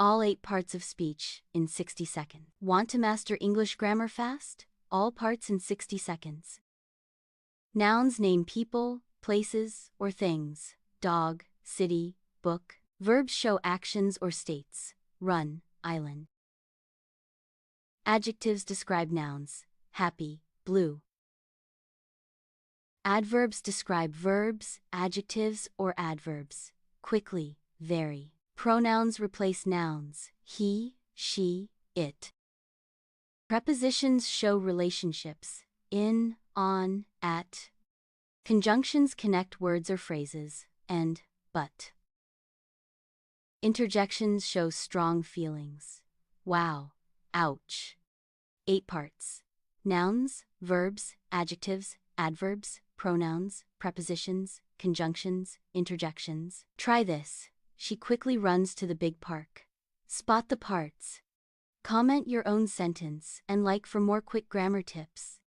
All 8 parts of speech in 60 seconds. Want to master English grammar fast? All parts in 60 seconds. Nouns name people, places, or things. Dog, city, book. Verbs show actions or states. Run, island. Adjectives describe nouns. Happy, blue. Adverbs describe verbs, adjectives, or adverbs. Quickly, very. Pronouns replace nouns. He, she, it. Prepositions show relationships. In, on, at. Conjunctions connect words or phrases. And, but. Interjections show strong feelings. Wow, ouch. 8 parts. Nouns, verbs, adjectives, adverbs, pronouns, prepositions, conjunctions, interjections. Try this. She quickly runs to the big park. Spot the parts. Comment your own sentence and like for more quick grammar tips.